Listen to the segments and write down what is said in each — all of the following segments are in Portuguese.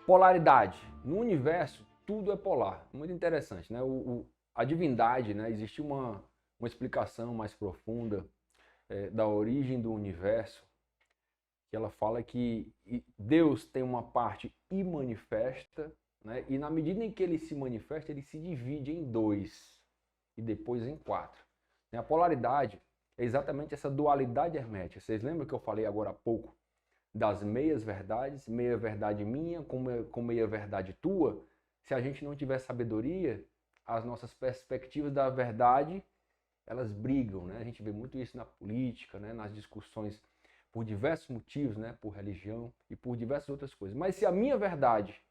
Polaridade. No universo, tudo é polar. Muito interessante, né? A divindade, né? Existe uma explicação mais profunda da origem do universo, que ela fala que Deus tem uma parte imanifesta, né? E na medida em que ele se manifesta, ele se divide em dois e depois em quatro. A polaridade é exatamente essa dualidade hermética. Vocês lembram que eu falei agora há pouco das meias verdades, meia verdade minha com meia verdade tua? Se a gente não tiver sabedoria, as nossas perspectivas da verdade, elas brigam, né? A gente vê muito isso na política, né? Nas discussões por diversos motivos, né? Por religião e por diversas outras coisas. Mas se a minha verdade,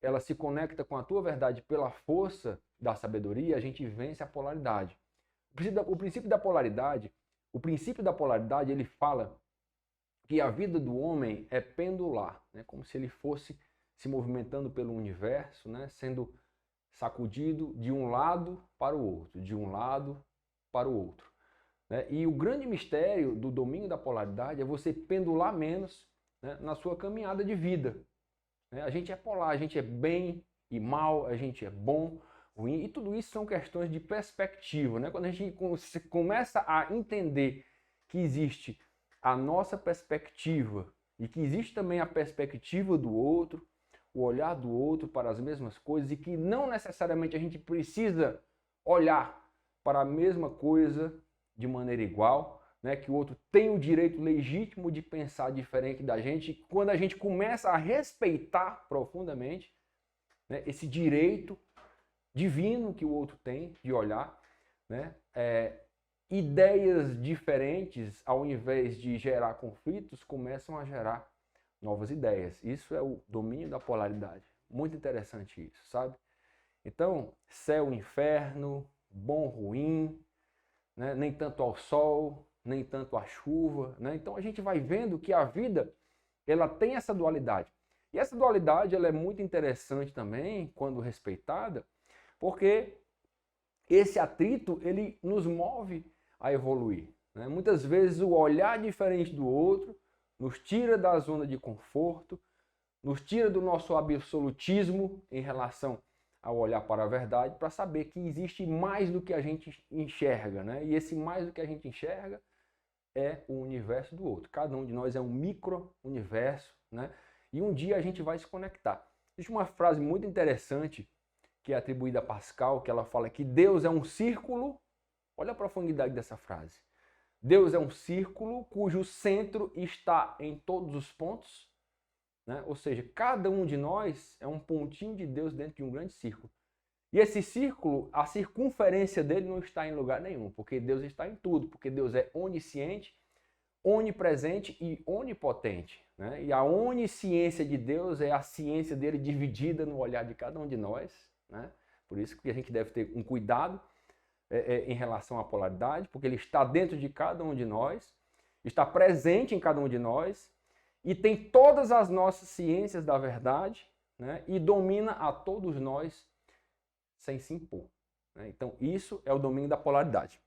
ela se conecta com a tua verdade pela força da sabedoria, a gente vence a polaridade. O princípio da polaridade, ele fala que a vida do homem é pendular, né? Como se ele fosse se movimentando pelo universo, né? Sendo sacudido de um lado para o outro, de um lado para o outro, né? E o grande mistério do domínio da polaridade é você pendular menos, né, na sua caminhada de vida, né? A gente é polar, a gente é bem e mal, a gente é bom, ruim, e tudo isso são questões de perspectiva, né? Quando a gente começa a entender que existe a nossa perspectiva e que existe também a perspectiva do outro, o olhar do outro para as mesmas coisas, e que não necessariamente a gente precisa olhar para a mesma coisa de maneira igual, né? Que o outro tem o direito legítimo de pensar diferente da gente. Quando a gente começa a respeitar profundamente, né, esse direito divino que o outro tem de olhar, né, ideias diferentes, ao invés de gerar conflitos, começam a gerar novas ideias. Isso é o domínio da polaridade. Muito interessante isso, sabe? Então, céu, inferno, bom, ruim, né? Nem tanto ao sol, nem tanto à chuva, né? Então a gente vai vendo que a vida, ela tem essa dualidade. E essa dualidade, ela é muito interessante também, quando respeitada, porque esse atrito, ele nos move a evoluir, né? Muitas vezes o olhar diferente do outro nos tira da zona de conforto, nos tira do nosso absolutismo em relação ao olhar para a verdade, para saber que existe mais do que a gente enxerga, né? E esse mais do que a gente enxerga é o universo do outro. Cada um de nós é um micro-universo, né? E um dia a gente vai se conectar. Existe uma frase muito interessante que é atribuída a Pascal, que ela fala que Deus é um círculo. Olha a profundidade dessa frase. Deus é um círculo cujo centro está em todos os pontos, né? Ou seja, cada um de nós é um pontinho de Deus dentro de um grande círculo. E esse círculo, a circunferência dele não está em lugar nenhum, porque Deus está em tudo, porque Deus é onisciente, onipresente e onipotente, né? E a onisciência de Deus é a ciência dele dividida no olhar de cada um de nós, né? Por isso que a gente deve ter um cuidado em relação à polaridade, porque ele está dentro de cada um de nós, está presente em cada um de nós e tem todas as nossas ciências da verdade, né? E domina a todos nós sem se impor, né? Então isso é o domínio da polaridade.